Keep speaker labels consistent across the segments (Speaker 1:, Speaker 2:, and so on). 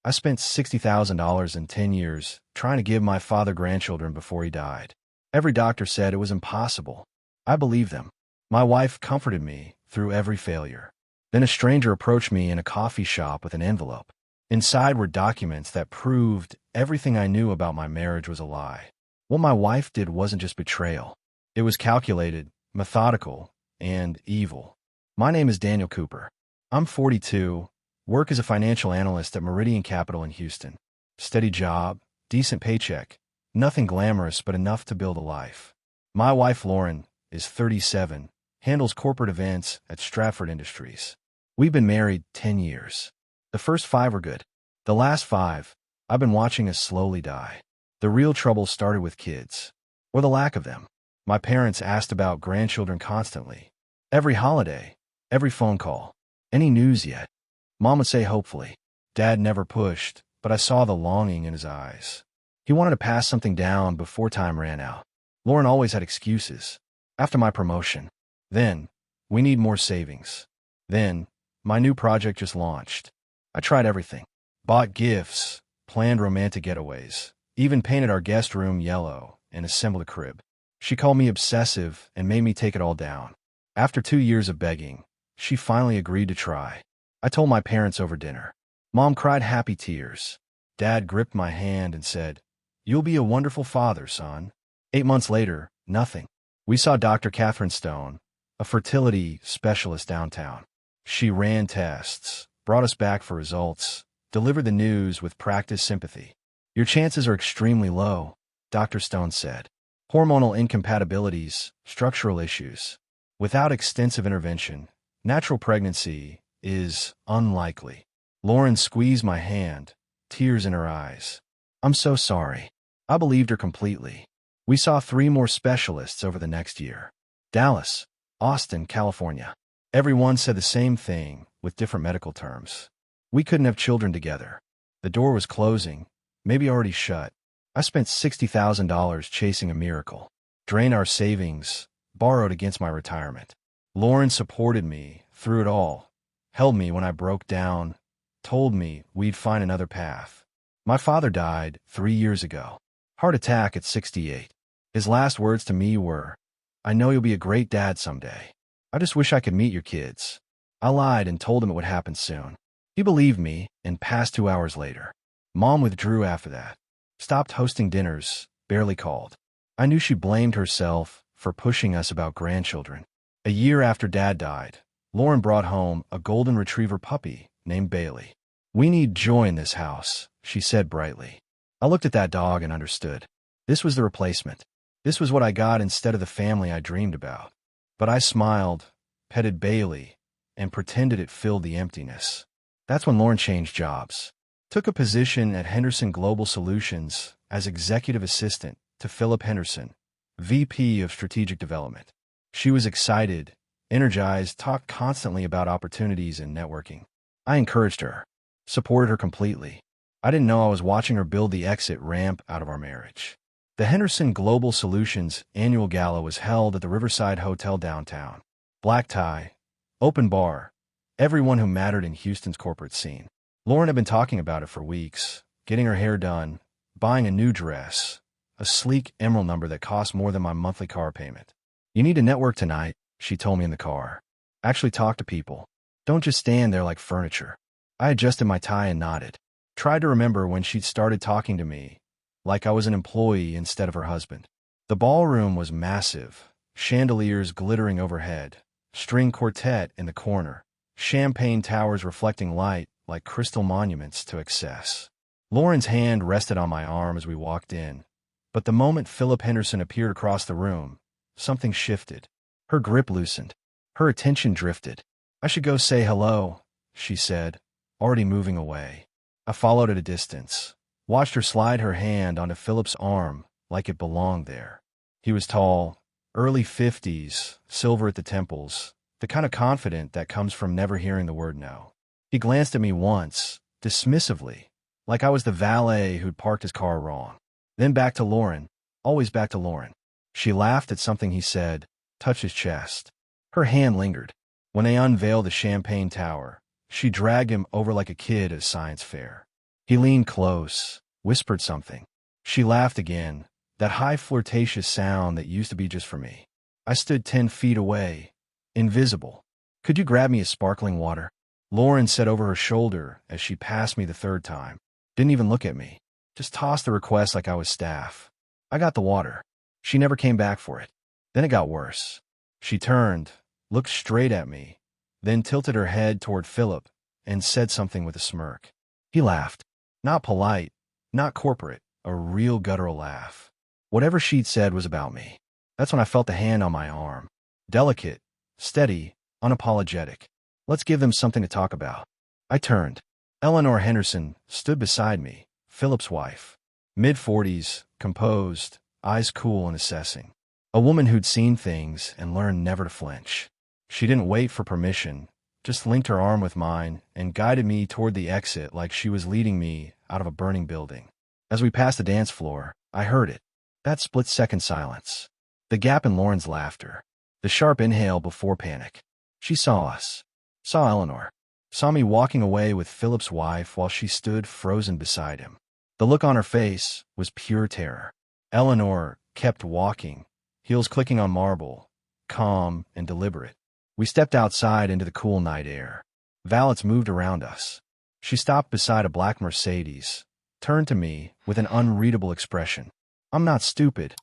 Speaker 1: I spent $60,000 in 10 years trying to give my father grandchildren before he died. Every doctor said it was impossible. I believed them. My wife comforted me through every failure. Then a stranger approached me in a coffee shop with an envelope. Inside were documents that proved everything I knew about my marriage was a lie. What my wife did wasn't just betrayal. It was calculated, methodical, and evil. My name is Daniel Cooper. I'm 42, work as a financial analyst at Meridian Capital in Houston. Steady job, decent paycheck, nothing glamorous but enough to build a life. My wife Lauren is 37, handles corporate events at Stratford Industries. We've been married 10 years. The first 5 were good. The last 5, I've been watching us slowly die. The real trouble started with kids, or the lack of them. My parents asked about grandchildren constantly. Every holiday, every phone call. Any news yet? Mom would say hopefully. Dad never pushed, but I saw the longing in his eyes. He wanted to pass something down before time ran out. Lauren always had excuses. After my promotion. Then, we need more savings. Then, my new project just launched. I tried everything. Bought gifts, planned romantic getaways, even painted our guest room yellow and assembled a crib. She called me obsessive and made me take it all down. After 2 years of begging, she finally agreed to try. I told my parents over dinner. Mom cried happy tears. Dad gripped my hand and said, "You'll be a wonderful father, son." 8 months later, nothing. We saw Dr. Catherine Stone, a fertility specialist downtown. She ran tests, brought us back for results, delivered the news with practiced sympathy. "Your chances are extremely low," Dr. Stone said. "Hormonal incompatibilities, structural issues. Without extensive intervention, natural pregnancy is unlikely." Lauren squeezed my hand, tears in her eyes. "I'm so sorry." I believed her completely. We saw 3 more specialists over the next year. Dallas, Austin, California. Everyone said the same thing with different medical terms. We couldn't have children together. The door was closing, maybe already shut. I spent $60,000 chasing a miracle. Drained our savings, borrowed against my retirement. Lauren supported me through it all, held me when I broke down, told me we'd find another path. My father died 3 years ago. Heart attack at 68. His last words to me were, "I know you'll be a great dad someday. I just wish I could meet your kids." I lied and told him it would happen soon. He believed me and passed 2 hours later. Mom withdrew after that. Stopped hosting dinners, barely called. I knew she blamed herself for pushing us about grandchildren. A year after Dad died, Lauren brought home a golden retriever puppy named Bailey. "We need joy in this house," she said brightly. I looked at that dog and understood. This was the replacement. This was what I got instead of the family I dreamed about. But I smiled, petted Bailey, and pretended it filled the emptiness. That's when Lauren changed jobs. Took a position at Henderson Global Solutions as executive assistant to Philip Henderson, VP of Strategic Development. She was excited, energized, talked constantly about opportunities and networking. I encouraged her, supported her completely. I didn't know I was watching her build the exit ramp out of our marriage. The Henderson Global Solutions annual gala was held at the Riverside Hotel downtown. Black tie, open bar, everyone who mattered in Houston's corporate scene. Lauren had been talking about it for weeks, getting her hair done, buying a new dress, a sleek emerald number that cost more than my monthly car payment. "You need to network tonight," she told me in the car. "Actually talk to people. Don't just stand there like furniture." I adjusted my tie and nodded. Tried to remember when she'd started talking to me, like I was an employee instead of her husband. The ballroom was massive, chandeliers glittering overhead, string quartet in the corner, champagne towers reflecting light like crystal monuments to excess. Lauren's hand rested on my arm as we walked in, but the moment Philip Henderson appeared across the room, something shifted. Her grip loosened. Her attention drifted. "I should go say hello," she said, already moving away. I followed at a distance, watched her slide her hand onto Philip's arm like it belonged there. He was tall, early 50s, silver at the temples, the kind of confident that comes from never hearing the word no. He glanced at me once, dismissively, like I was the valet who'd parked his car wrong. Then back to Lauren, always back to Lauren. She laughed at something he said, touched his chest. Her hand lingered. When they unveiled the champagne tower, she dragged him over like a kid at a science fair. He leaned close, whispered something. She laughed again, that high flirtatious sound that used to be just for me. I stood 10 feet away, invisible. Could you grab me a sparkling water? Lauren said over her shoulder as she passed me the third time. Didn't even look at me. Just tossed the request like I was staff. I got the water. She never came back for it. Then it got worse. She turned, looked straight at me, then tilted her head toward Philip and said something with a smirk. He laughed. Not polite, not corporate, a real guttural laugh. Whatever she'd said was about me. That's when I felt the hand on my arm. Delicate, steady, unapologetic. Let's give them something to talk about. I turned. Eleanor Henderson stood beside me, Philip's wife. Mid-40s, composed, eyes cool and assessing. A woman who'd seen things and learned never to flinch. She didn't wait for permission, just linked her arm with mine and guided me toward the exit like she was leading me out of a burning building. As we passed the dance floor, I heard it. That split-second silence. The gap in Lauren's laughter. The sharp inhale before panic. She saw us. Saw Eleanor. Saw me walking away with Philip's wife while she stood frozen beside him. The look on her face was pure terror. Eleanor kept walking, heels clicking on marble, calm and deliberate. We stepped outside into the cool night air. Valets moved around us. She stopped beside a black Mercedes, turned to me with an unreadable expression. I'm not stupid,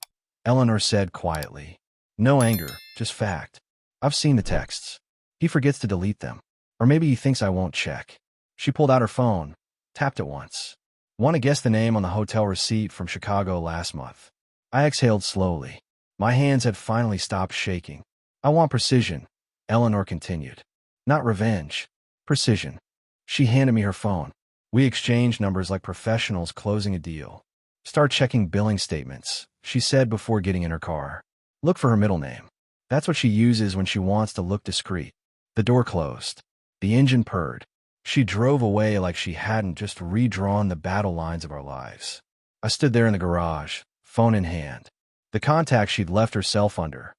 Speaker 1: Eleanor said quietly. No anger, just fact. I've seen the texts. He forgets to delete them. Or maybe he thinks I won't check. She pulled out her phone, tapped it once. Want to guess the name on the hotel receipt from Chicago last month? I exhaled slowly. My hands had finally stopped shaking. I want precision, Eleanor continued. Not revenge. Precision. She handed me her phone. We exchanged numbers like professionals closing a deal. Start checking billing statements, she said before getting in her car. Look for her middle name. That's what she uses when she wants to look discreet. The door closed. The engine purred. She drove away like she hadn't just redrawn the battle lines of our lives. I stood there in the garage, phone in hand. The contact she'd left herself under.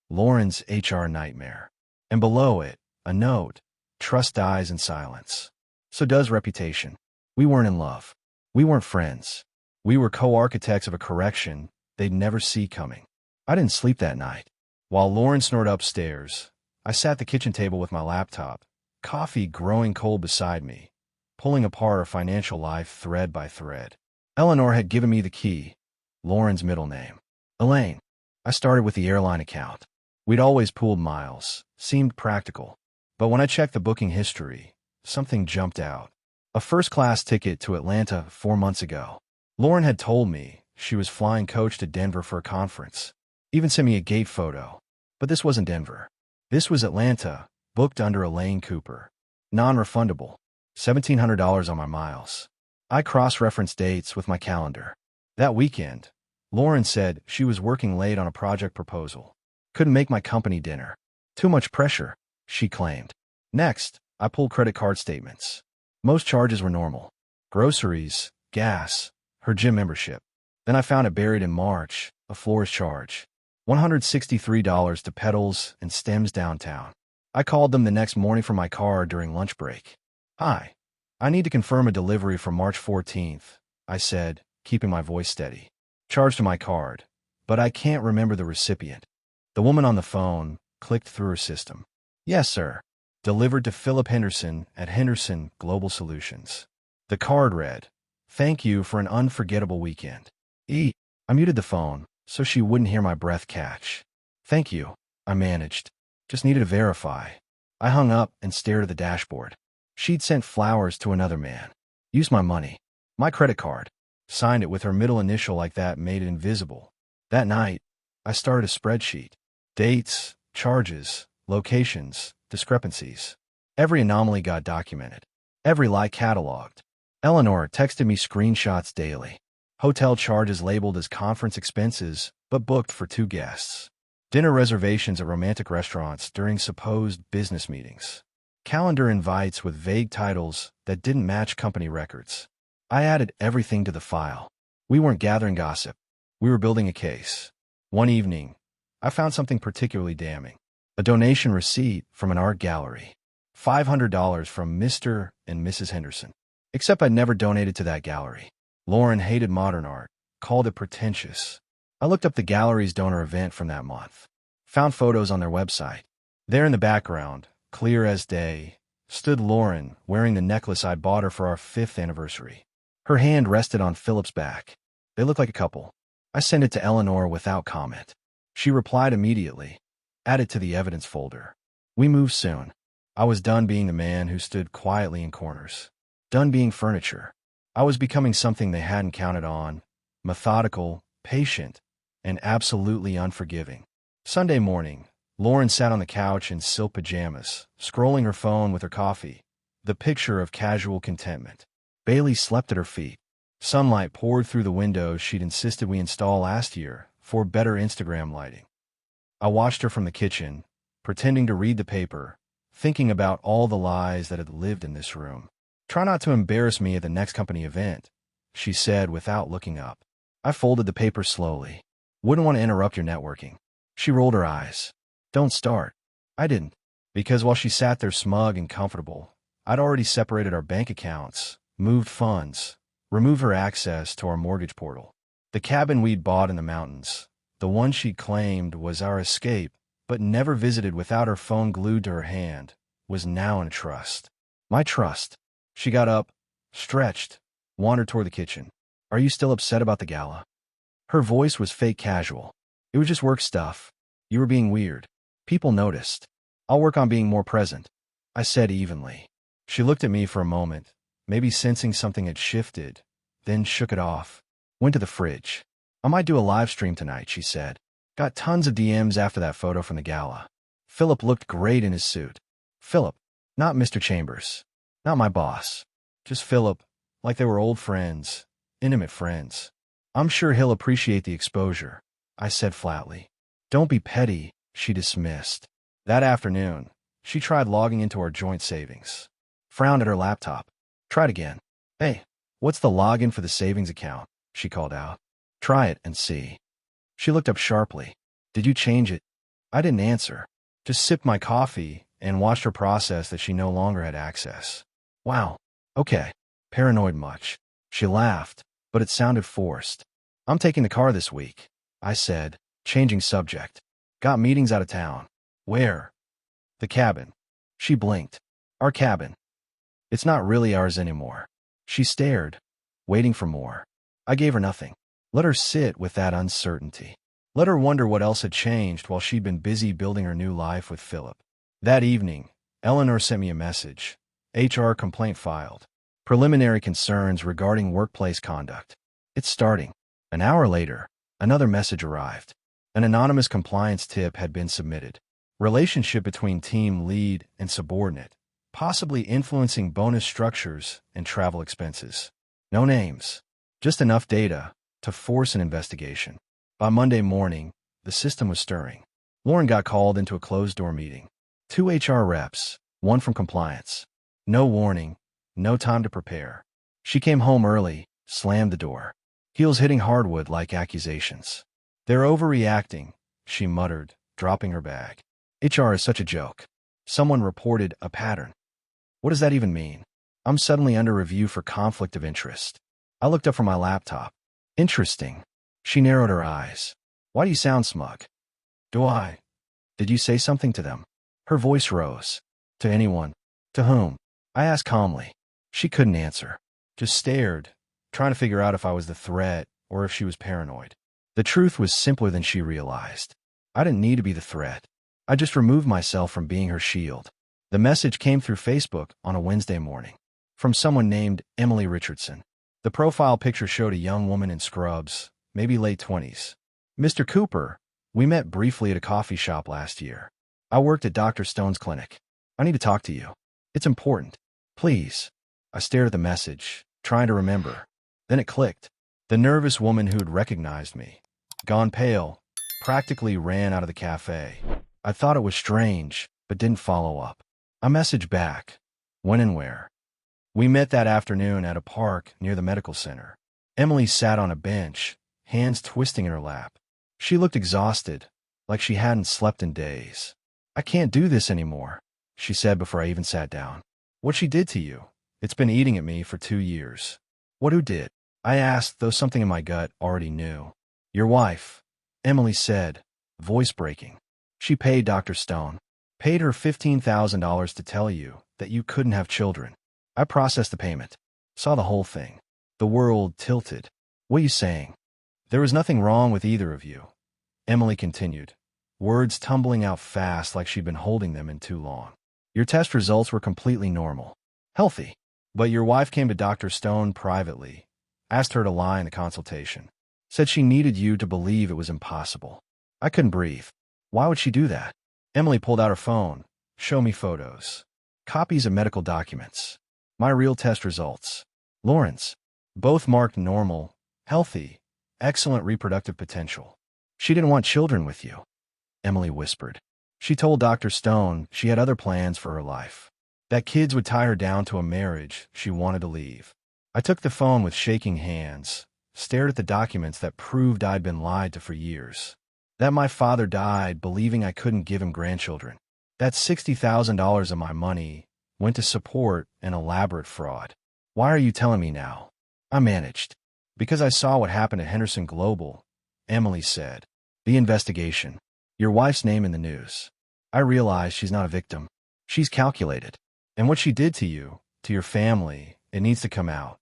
Speaker 1: Lauren's HR nightmare. And below it, a note. Trust dies in silence. So does reputation. We weren't in love. We weren't friends. We were co-architects of a correction they'd never see coming. I didn't sleep that night. While Lauren snored upstairs, I sat at the kitchen table with my laptop, coffee growing cold beside me, pulling apart our financial life thread by thread. Eleanor had given me the key, Lauren's middle name. Elaine. I started with the airline account. We'd always pooled miles, seemed practical. But when I checked the booking history, something jumped out. A first-class ticket to Atlanta 4 months ago. Lauren had told me she was flying coach to Denver for a conference. Even sent me a gate photo. But this wasn't Denver. This was Atlanta, booked under Elaine Cooper. Non-refundable. $1,700 on my miles. I cross-referenced dates with my calendar. That weekend, Lauren said she was working late on a project proposal. Couldn't make my company dinner. Too much pressure, she claimed. Next, I pulled credit card statements. Most charges were normal. Groceries, gas, her gym membership. Then I found it buried in March, a florist charge. $163 to pedals and stems downtown. I called them the next morning from my car during lunch break. Hi, I need to confirm a delivery for March 14th, I said, keeping my voice steady. Charged to my card, but I can't remember the recipient. The woman on the phone clicked through her system. Yes, sir. Delivered to Philip Henderson at Henderson Global Solutions. The card read, Thank you for an unforgettable weekend. I muted the phone so she wouldn't hear my breath catch. Thank you, I managed. Just needed to verify. I hung up and stared at the dashboard. She'd sent flowers to another man. Used my money. My credit card. Signed it with her middle initial like that made it invisible. That night, I started a spreadsheet. Dates, charges, locations, discrepancies. Every anomaly got documented. Every lie cataloged. Eleanor texted me screenshots daily. Hotel charges labeled as conference expenses, but booked for 2 guests. Dinner reservations at romantic restaurants during supposed business meetings. Calendar invites with vague titles that didn't match company records. I added everything to the file. We weren't gathering gossip. We were building a case. One evening, I found something particularly damning. A donation receipt from an art gallery. $500 from Mr. and Mrs. Henderson. Except I'd never donated to that gallery. Lauren hated modern art, called it pretentious. I looked up the gallery's donor event from that month. Found photos on their website. There in the background, clear as day, stood Lauren wearing the necklace I'd bought her for our 5th anniversary. Her hand rested on Philip's back. They looked like a couple. I sent it to Eleanor without comment. She replied immediately. Add it to the evidence folder. We moved soon. I was done being the man who stood quietly in corners. Done being furniture. I was becoming something they hadn't counted on. Methodical, patient, and absolutely unforgiving. Sunday morning, Lauren sat on the couch in silk pajamas, scrolling her phone with her coffee, the picture of casual contentment. Bailey slept at her feet. Sunlight poured through the windows she'd insisted we install last year for better Instagram lighting. I watched her from the kitchen, pretending to read the paper, thinking about all the lies that had lived in this room. Try not to embarrass me at the next company event, she said without looking up. I folded the paper slowly. Wouldn't want to interrupt your networking. She rolled her eyes. Don't start. I didn't. Because while she sat there smug and comfortable, I'd already separated our bank accounts, moved funds, removed her access to our mortgage portal. The cabin we'd bought in the mountains, the one she claimed was our escape, but never visited without her phone glued to her hand, was now in a trust. My trust. She got up, stretched, wandered toward the kitchen. Are you still upset about the gala? Her voice was fake casual. It was just work stuff. You were being weird. People noticed. I'll work on being more present, I said evenly. She looked at me for a moment, maybe sensing something had shifted, then shook it off. Went to the fridge. I might do a live stream tonight, she said. Got tons of DMs after that photo from the gala. Philip looked great in his suit. Philip, not Mr. Chambers. Not my boss. Just Philip, like they were old friends, intimate friends. I'm sure he'll appreciate the exposure, I said flatly. Don't be petty, she dismissed. That afternoon, she tried logging into our joint savings. Frowned at her laptop. Tried again. Hey, what's the login for the savings account? She called out. Try it and see. She looked up sharply. Did you change it? I didn't answer. Just sipped my coffee and watched her process that she no longer had access. Wow. Okay. Paranoid much. She laughed, but it sounded forced. I'm taking the car this week, I said, changing subject. Got meetings out of town. Where? The cabin. She blinked. Our cabin. It's not really ours anymore. She stared, waiting for more. I gave her nothing. Let her sit with that uncertainty. Let her wonder what else had changed while she'd been busy building her new life with Philip. That evening, Eleanor sent me a message. HR complaint filed. Preliminary concerns regarding workplace conduct. It's starting. An hour later, another message arrived. An anonymous compliance tip had been submitted. Relationship between team lead and subordinate, possibly influencing bonus structures and travel expenses. No names, just enough data to force an investigation. By Monday morning, the system was stirring. Lauren got called into a closed-door meeting. 2 HR reps, 1 from compliance. No warning, no time to prepare. She came home early, slammed the door. Heels hitting hardwood like accusations. They're overreacting, she muttered, dropping her bag. HR is such a joke. Someone reported a pattern. What does that even mean? I'm suddenly under review for conflict of interest. I looked up from my laptop. Interesting. She narrowed her eyes. Why do you sound smug? Do I? Did you say something to them? Her voice rose. To anyone? To whom? I asked calmly. She couldn't answer. Just stared, trying to figure out if I was the threat or if she was paranoid. The truth was simpler than she realized. I didn't need to be the threat. I just removed myself from being her shield. The message came through Facebook on a Wednesday morning. From someone named Emily Richardson. The profile picture showed a young woman in scrubs, maybe late 20s. Mr. Cooper, we met briefly at a coffee shop last year. I worked at Dr. Stone's clinic. I need to talk to you. It's important. Please. I stared at the message, trying to remember. Then it clicked. The nervous woman who'd recognized me, gone pale, practically ran out of the cafe. I thought it was strange, but didn't follow up. I messaged back. When and where? We met that afternoon at a park near the medical center. Emily sat on a bench, hands twisting in her lap. She looked exhausted, like she hadn't slept in days. I can't do this anymore, she said before I even sat down. What she did to you? It's been eating at me for 2 years. What who did? I asked, though something in my gut already knew. Your wife, Emily said, voice breaking. She paid Dr. Stone. Paid her $15,000 to tell you that you couldn't have children. I processed the payment. Saw the whole thing. The world tilted. What are you saying? There was nothing wrong with either of you. Emily continued, words tumbling out fast like she'd been holding them in too long. Your test results were completely normal. Healthy. But your wife came to Dr. Stone privately, asked her to lie in the consultation. Said she needed you to believe it was impossible. I couldn't breathe. Why would she do that? Emily pulled out her phone. Show me photos. Copies of medical documents. My real test results. Lauren's. Both marked normal, healthy, excellent reproductive potential. She didn't want children with you, Emily whispered. She told Dr. Stone she had other plans for her life. That kids would tie her down to a marriage she wanted to leave. I took the phone with shaking hands, stared at the documents that proved I'd been lied to for years. That my father died believing I couldn't give him grandchildren. That $60,000 of my money went to support an elaborate fraud. Why are you telling me now? I managed. Because I saw what happened at Henderson Global, Emily said. The investigation. Your wife's name in the news. I realize she's not a victim. She's calculated. And what she did to you, to your family, it needs to come out.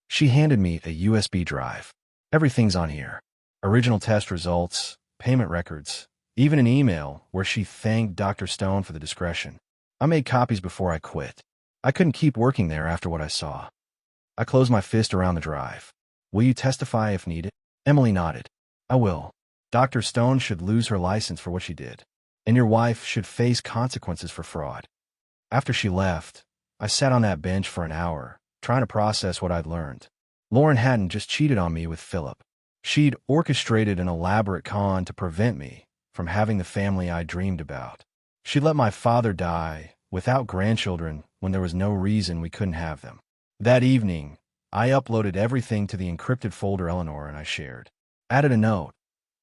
Speaker 1: She handed me a USB drive. Everything's on here. Original test results, payment records, even an email where she thanked Dr. Stone for the discretion. I made copies before I quit. I couldn't keep working there after what I saw. I closed my fist around the drive. Will you testify if needed? Emily nodded. I will. Dr. Stone should lose her license for what she did, and your wife should face consequences for fraud. After she left, I sat on that bench for an hour, trying to process what I'd learned. Lauren hadn't just cheated on me with Philip. She'd orchestrated an elaborate con to prevent me from having the family I dreamed about. She'd let my father die without grandchildren when there was no reason we couldn't have them. That evening, I uploaded everything to the encrypted folder Eleanor and I shared. Added a note.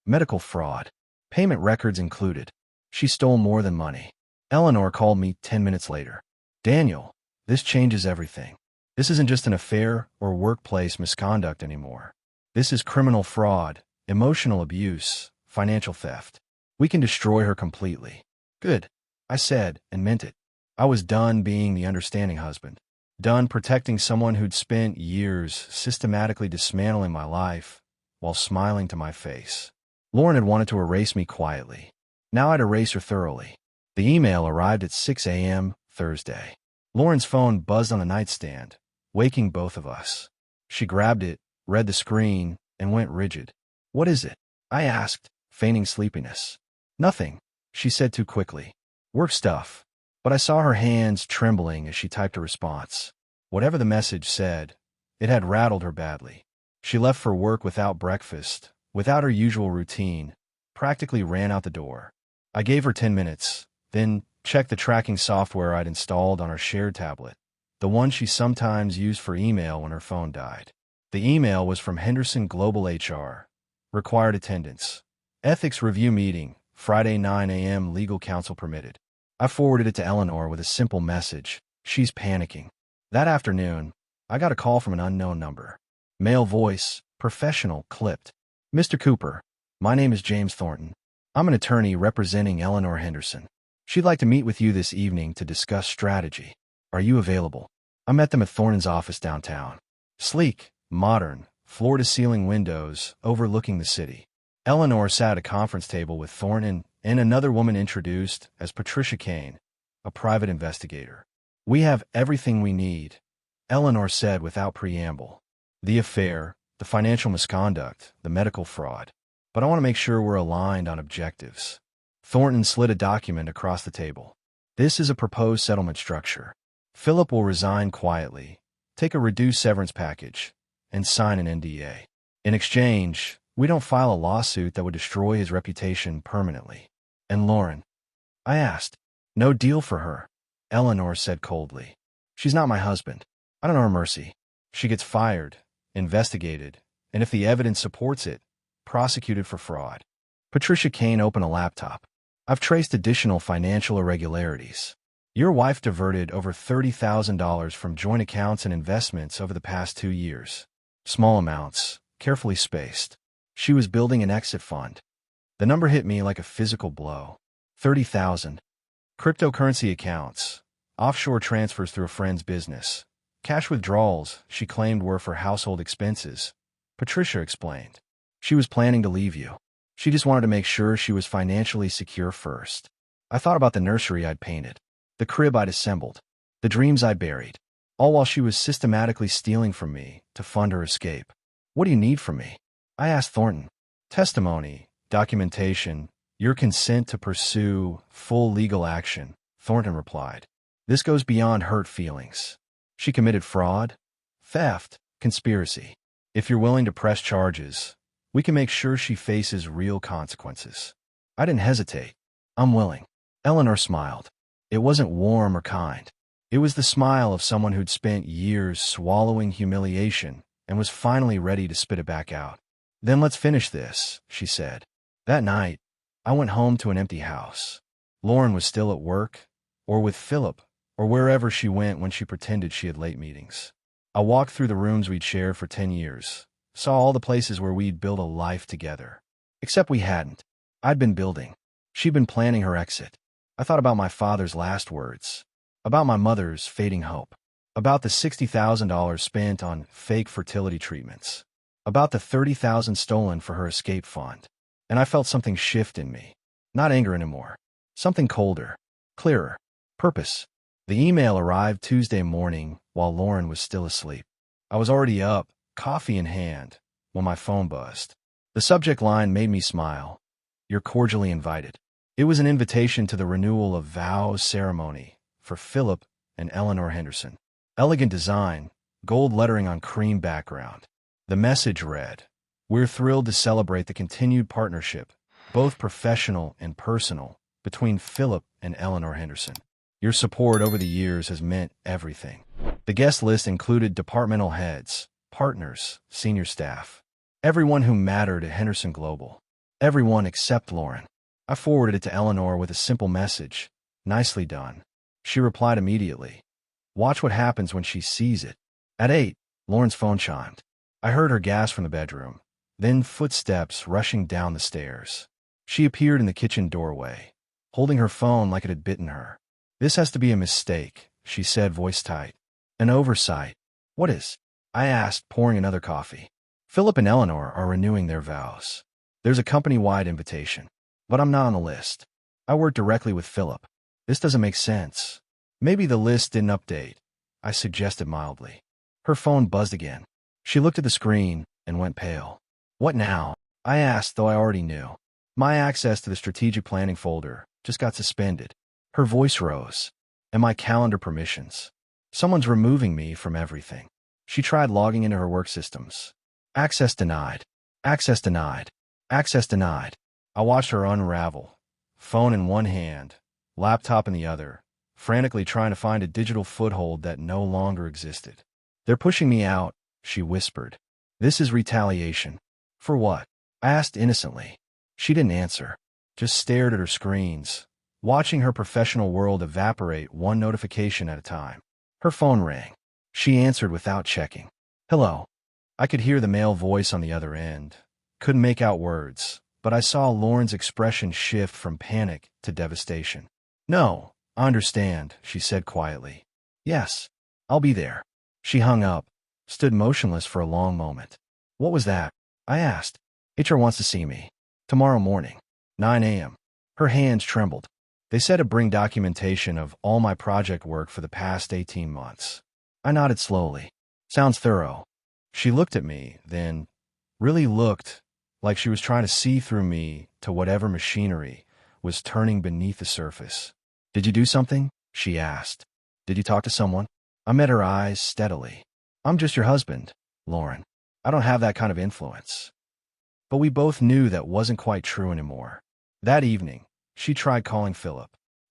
Speaker 1: Medical fraud. Payment records included. She stole more than money. Eleanor called me 10 minutes later. Daniel, this changes everything. This isn't just an affair or workplace misconduct anymore. This is criminal fraud, emotional abuse, financial theft. We can destroy her completely. Good, I said, and meant it. I was done being the understanding husband. Done protecting someone who'd spent years systematically dismantling my life while smiling to my face. Lauren had wanted to erase me quietly. Now I'd erase her thoroughly. The email arrived at 6 a.m. Thursday. Lauren's phone buzzed on the nightstand, waking both of us. She grabbed it, read the screen, and went rigid. What is it? I asked, feigning sleepiness. Nothing, she said too quickly. Work stuff. But I saw her hands trembling as she typed a response. Whatever the message said, it had rattled her badly. She left for work without breakfast, without her usual routine, practically ran out the door. I gave her 10 minutes, then checked the tracking software I'd installed on her shared tablet, the one she sometimes used for email when her phone died. The email was from Henderson Global HR. Required attendance. Ethics review meeting, Friday 9 a.m. legal counsel permitted. I forwarded it to Eleanor with a simple message. She's panicking. That afternoon, I got a call from an unknown number. Male voice, professional, clipped. Mr. Cooper, my name is James Thornton. I'm an attorney representing Eleanor Henderson. She'd like to meet with you this evening to discuss strategy. Are you available? I met them at Thornton's office downtown. Sleek, modern, floor-to-ceiling windows overlooking the city. Eleanor sat at a conference table with Thornton and another woman introduced as Patricia Kane, a private investigator. We have everything we need, Eleanor said without preamble. The affair, the financial misconduct, the medical fraud. But I want to make sure we're aligned on objectives. Thornton slid a document across the table. This is a proposed settlement structure. Philip will resign quietly, take a reduced severance package, and sign an NDA. In exchange, we don't file a lawsuit that would destroy his reputation permanently. And Lauren? I asked. No deal for her, Eleanor said coldly. She's not my husband. I don't know her mercy. She gets fired, investigated, and if the evidence supports it, prosecuted for fraud. Patricia Kane opened a laptop. I've traced additional financial irregularities. Your wife diverted over $30,000 from joint accounts and investments over the past 2 years. Small amounts, carefully spaced. She was building an exit fund. The number hit me like a physical blow. 30,000. Cryptocurrency accounts, offshore transfers through a friend's business, cash withdrawals she claimed were for household expenses. Patricia explained. She was planning to leave you. She just wanted to make sure she was financially secure first. I thought about the nursery I'd painted, the crib I'd assembled, the dreams I'd buried, all while she was systematically stealing from me to fund her escape. What do you need from me? I asked Thornton. Testimony, documentation, your consent to pursue full legal action, Thornton replied. This goes beyond hurt feelings. She committed fraud, theft, conspiracy. If you're willing to press charges, we can make sure she faces real consequences. I didn't hesitate. I'm willing. Eleanor smiled. It wasn't warm or kind. It was the smile of someone who'd spent years swallowing humiliation and was finally ready to spit it back out. Then let's finish this, she said. That night, I went home to an empty house. Lauren was still at work, or with Philip, or wherever she went when she pretended she had late meetings. I walked through the rooms we'd shared for 10 years, saw all the places where we'd built a life together. Except we hadn't. I'd been building. She'd been planning her exit. I thought about my father's last words, about my mother's fading hope, about the $60,000 spent on fake fertility treatments, about the $30,000 stolen for her escape fund. And I felt something shift in me. Not anger anymore. Something colder, clearer. Purpose. The email arrived Tuesday morning while Lauren was still asleep. I was already up, coffee in hand, when my phone buzzed. The subject line made me smile. You're cordially invited. It was an invitation to the renewal of vows ceremony for Philip and Eleanor Henderson. Elegant design, gold lettering on cream background. The message read, we're thrilled to celebrate the continued partnership, both professional and personal, between Philip and Eleanor Henderson. Your support over the years has meant everything. The guest list included departmental heads, partners, senior staff, everyone who mattered at Henderson Global. Everyone except Lauren. I forwarded it to Eleanor with a simple message. Nicely done. She replied immediately. Watch what happens when she sees it. At 8, Lauren's phone chimed. I heard her gasp from the bedroom, then footsteps rushing down the stairs. She appeared in the kitchen doorway, holding her phone like it had bitten her. This has to be a mistake, she said, voice tight. An oversight. What is? I asked, pouring another coffee. Philip and Eleanor are renewing their vows. There's a company-wide invitation, but I'm not on the list. I work directly with Philip. This doesn't make sense. Maybe the list didn't update, I suggested mildly. Her phone buzzed again. She looked at the screen and went pale. What now? I asked, though I already knew. My access to the strategic planning folder just got suspended. Her voice rose. And my calendar permissions. Someone's removing me from everything. She tried logging into her work systems. Access denied. Access denied. Access denied. I watched her unravel. Phone in one hand, laptop in the other, frantically trying to find a digital foothold that no longer existed. They're pushing me out, she whispered. This is retaliation. For what? I asked innocently. She didn't answer, just stared at her screens, watching her professional world evaporate one notification at a time. Her phone rang. She answered without checking. Hello. I could hear the male voice on the other end. Couldn't make out words, but I saw Lauren's expression shift from panic to devastation. No, I understand, she said quietly. Yes, I'll be there. She hung up, stood motionless for a long moment. What was that? I asked. HR wants to see me. Tomorrow morning, 9 a.m. Her hands trembled. They said to bring documentation of all my project work for the past 18 months. I nodded slowly. Sounds thorough. She looked at me, then really looked like she was trying to see through me to whatever machinery was turning beneath the surface. Did you do something? She asked. Did you talk to someone? I met her eyes steadily. I'm just your husband, Lauren. I don't have that kind of influence. But we both knew that wasn't quite true anymore. That evening, she tried calling Philip.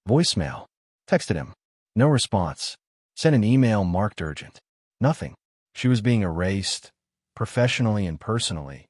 Speaker 1: Voicemail. Texted him. No response. Sent an email marked urgent. Nothing. She was being erased, professionally and personally,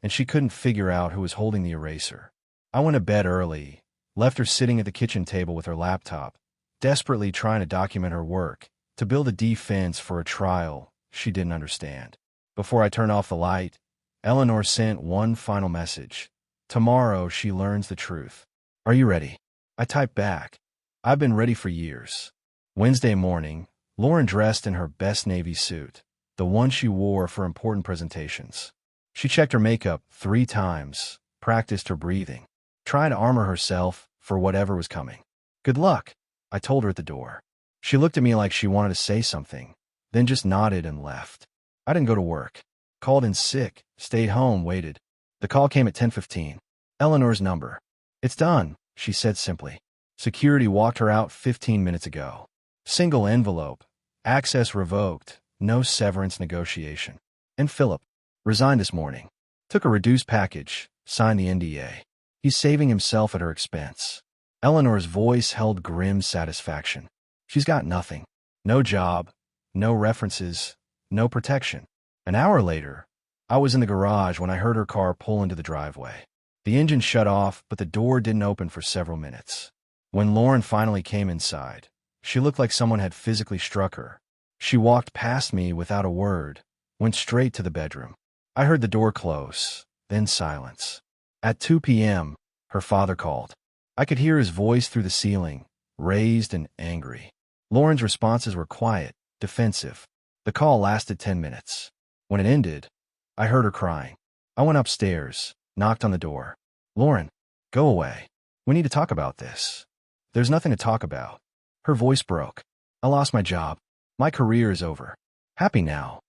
Speaker 1: and she couldn't figure out who was holding the eraser. I went to bed early, left her sitting at the kitchen table with her laptop, desperately trying to document her work, to build a defense for a trial she didn't understand. Before I turned off the light, Eleanor sent one final message. Tomorrow she learns the truth. Are you ready? I typed back. I've been ready for years. Wednesday morning, Lauren dressed in her best navy suit, the one she wore for important presentations. She checked her makeup 3 times, practiced her breathing, tried to armor herself for whatever was coming. Good luck, I told her at the door. She looked at me like she wanted to say something, then just nodded and left. I didn't go to work. Called in sick, stayed home, waited. The call came at 10:15. Eleanor's number. It's done, she said simply. Security walked her out 15 minutes ago. Single envelope. Access revoked. No severance negotiation. And Philip resigned this morning. Took a reduced package. Signed the NDA. He's saving himself at her expense. Eleanor's voice held grim satisfaction. She's got nothing. No job. No references. No protection. An hour later, I was in the garage when I heard her car pull into the driveway. The engine shut off, but the door didn't open for several minutes. When Lauren finally came inside, she looked like someone had physically struck her. She walked past me without a word, went straight to the bedroom. I heard the door close, then silence. At 2 p.m., her father called. I could hear his voice through the ceiling, raised and angry. Lauren's responses were quiet, defensive. The call lasted 10 minutes. When it ended, I heard her crying. I went upstairs, knocked on the door. Lauren, go away. We need to talk about this. There's nothing to talk about. Her voice broke. I lost my job. My career is over. Happy now.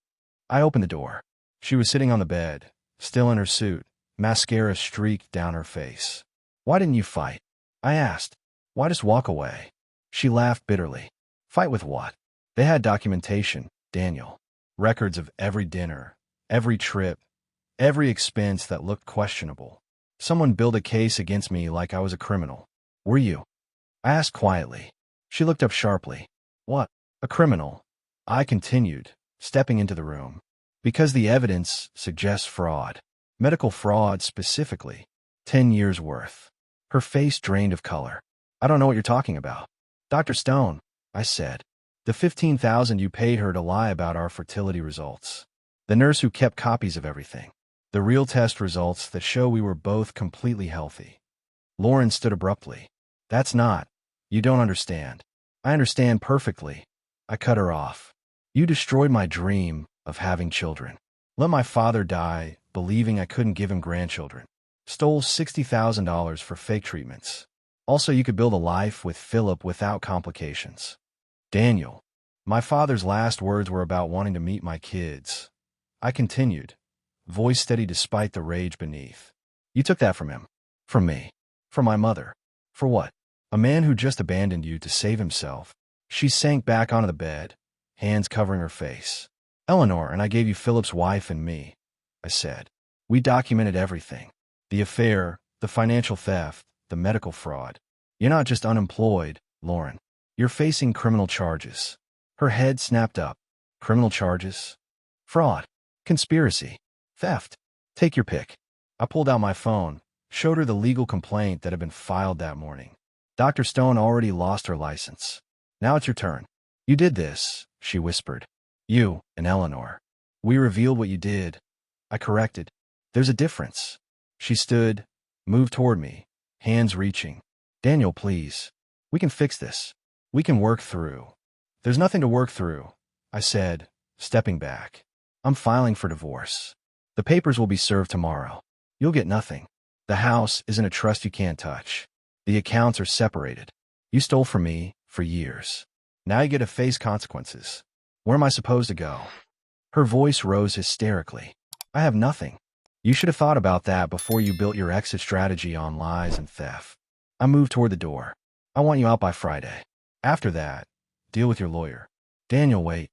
Speaker 1: I opened the door. She was sitting on the bed, still in her suit, mascara streaked down her face. Why didn't you fight? I asked. Why just walk away? She laughed bitterly. Fight with what? They had documentation, Daniel. Records of every dinner, every trip, every expense that looked questionable. Someone built a case against me like I was a criminal. Were you? I asked quietly. She looked up sharply. What? A criminal? I continued, stepping into the room. Because the evidence suggests fraud. Medical fraud specifically. 10 years worth. Her face drained of color. I don't know what you're talking about. Dr. Stone, I said. The $15,000 you paid her to lie about our fertility results. The nurse who kept copies of everything. The real test results that show we were both completely healthy. Lauren stood abruptly. That's not. You don't understand. I understand perfectly. I cut her off. You destroyed my dream of having children. Let my father die, believing I couldn't give him grandchildren. Stole $60,000 for fake treatments. Also, you could build a life with Philip without complications. Daniel, my father's last words were about wanting to meet my kids. I continued, voice steady despite the rage beneath. You took that from him. From me. From my mother. For what? A man who just abandoned you to save himself. She sank back onto the bed, hands covering her face. Eleanor and I gave you Philip's wife and me, I said. We documented everything. The affair, the financial theft, the medical fraud. You're not just unemployed, Lauren. You're facing criminal charges. Her head snapped up. Criminal charges? Fraud. Conspiracy. Theft. Take your pick. I pulled out my phone, showed her the legal complaint that had been filed that morning. Dr. Stone already lost her license. Now it's your turn. You did this, she whispered. You and Eleanor. We revealed what you did. I corrected. There's a difference. She stood, moved toward me, hands reaching. Daniel, please. We can fix this. We can work through. There's nothing to work through, I said, stepping back. I'm filing for divorce. The papers will be served tomorrow. You'll get nothing. The house is in a trust you can't touch. The accounts are separated. You stole from me for years. Now you get to face consequences. Where am I supposed to go? Her voice rose hysterically. I have nothing. You should have thought about that before you built your exit strategy on lies and theft. I moved toward the door. I want you out by Friday. After that, deal with your lawyer. Daniel, wait.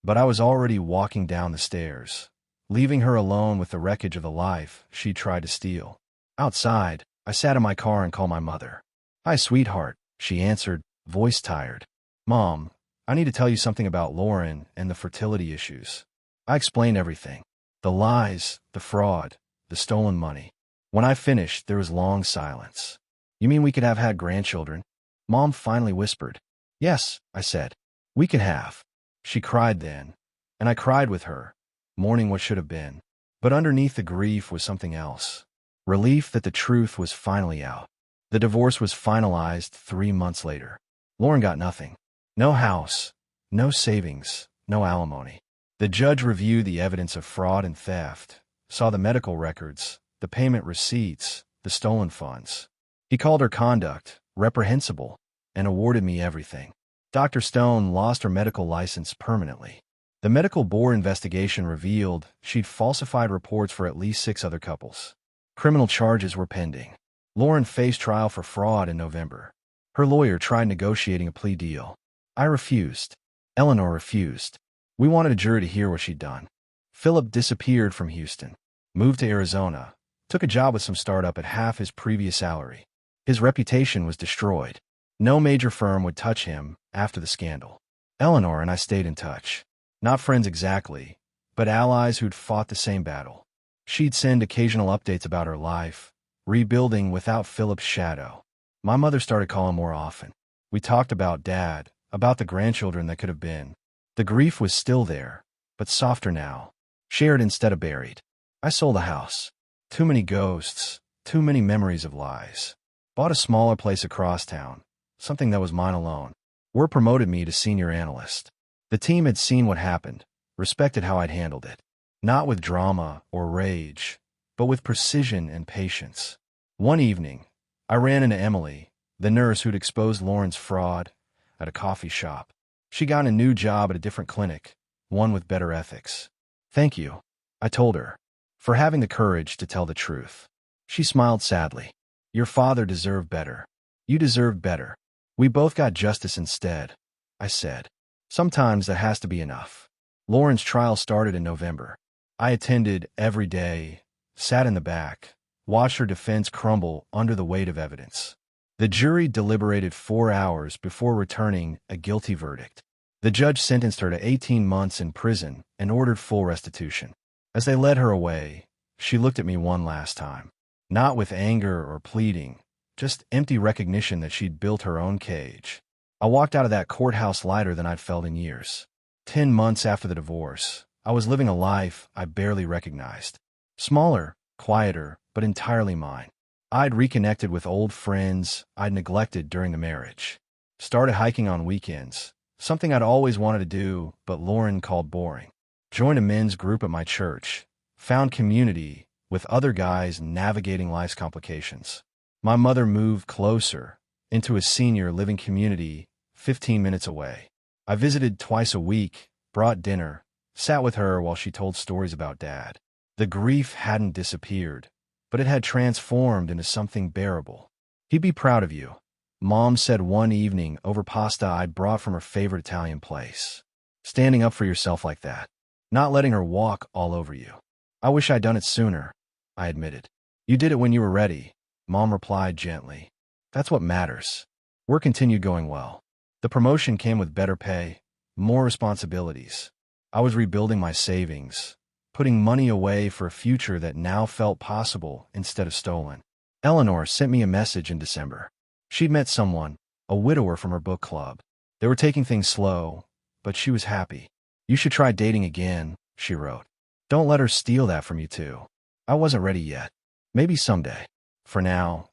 Speaker 1: But I was already walking down the stairs, leaving her alone with the wreckage of the life she tried to steal. Outside, I sat in my car and called my mother. Hi, sweetheart, she answered, voice tired. Mom, I need to tell you something about Lauren and the fertility issues. I explained everything. The lies, the fraud, the stolen money. When I finished, there was long silence. You mean we could have had grandchildren? Mom finally whispered. Yes, I said. We can have. She cried then, and I cried with her, mourning what should have been. But underneath the grief was something else. Relief that the truth was finally out. The divorce was finalized 3 months later. Lauren got nothing. No house, no savings, no alimony. The judge reviewed the evidence of fraud and theft, saw the medical records, the payment receipts, the stolen funds. He called her conduct reprehensible and awarded me everything. Dr. Stone lost her medical license permanently. The medical board investigation revealed she'd falsified reports for at least 6 other couples. Criminal charges were pending. Lauren faced trial for fraud in November. Her lawyer tried negotiating a plea deal. I refused. Eleanor refused. We wanted a jury to hear what she'd done. Philip disappeared from Houston, moved to Arizona, took a job with some startup at half his previous salary. His reputation was destroyed. No major firm would touch him after the scandal. Eleanor and I stayed in touch. Not friends exactly, but allies who'd fought the same battle. She'd send occasional updates about her life, rebuilding without Philip's shadow. My mother started calling more often. We talked about Dad, about the grandchildren that could have been. The grief was still there, but softer now, shared instead of buried. I sold a house. Too many ghosts, too many memories of lies. Bought a smaller place across town, something that was mine alone. Word promoted me to senior analyst. The team had seen what happened, respected how I'd handled it. Not with drama or rage, but with precision and patience. One evening, I ran into Emily, the nurse who'd exposed Lauren's fraud, at a coffee shop. She got a new job at a different clinic, one with better ethics. Thank you, I told her, for having the courage to tell the truth. She smiled sadly. Your father deserved better. You deserved better. We both got justice instead, I said. Sometimes that has to be enough. Lauren's trial started in November. I attended every day, sat in the back, watched her defense crumble under the weight of evidence. The jury deliberated 4 hours before returning a guilty verdict. The judge sentenced her to 18 months in prison and ordered full restitution. As they led her away, she looked at me one last time. Not with anger or pleading, just empty recognition that she'd built her own cage. I walked out of that courthouse lighter than I'd felt in years. 10 months after the divorce, I was living a life I barely recognized. Smaller, quieter, but entirely mine. I'd reconnected with old friends I'd neglected during the marriage. Started hiking on weekends, something I'd always wanted to do, but Lauren called boring. Joined a men's group at my church. Found community with other guys navigating life's complications. My mother moved closer into a senior living community 15 minutes away. I visited twice a week, brought dinner, sat with her while she told stories about Dad. The grief hadn't disappeared, but it had transformed into something bearable. He'd be proud of you, Mom said one evening over pasta I'd brought from her favorite Italian place. Standing up for yourself like that. Not letting her walk all over you. I wish I'd done it sooner, I admitted. You did it when you were ready, Mom replied gently. That's what matters. Work continued going well. The promotion came with better pay, more responsibilities. I was rebuilding my savings, putting money away for a future that now felt possible instead of stolen. Eleanor sent me a message in December. She'd met someone, a widower from her book club. They were taking things slow, but she was happy. You should try dating again, she wrote. Don't let her steal that from you too. I wasn't ready yet. Maybe someday. For now,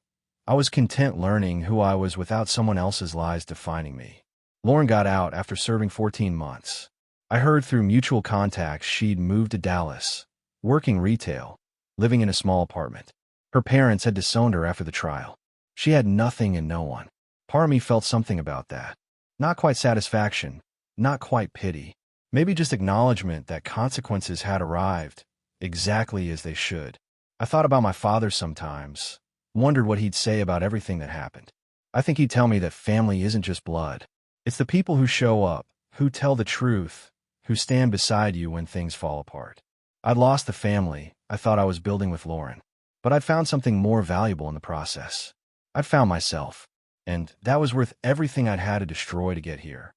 Speaker 1: I was content learning who I was without someone else's lies defining me. Lauren got out after serving 14 months. I heard through mutual contacts she'd moved to Dallas, working retail, living in a small apartment. Her parents had disowned her after the trial. She had nothing and no one. Part of me felt something about that. Not quite satisfaction, not quite pity. Maybe just acknowledgement that consequences had arrived, exactly as they should. I thought about my father sometimes, wondered what he'd say about everything that happened. I think he'd tell me that family isn't just blood. It's the people who show up, who tell the truth, who stand beside you when things fall apart. I'd lost the family I thought I was building with Lauren, but I'd found something more valuable in the process. I'd found myself, and that was worth everything I'd had to destroy to get here.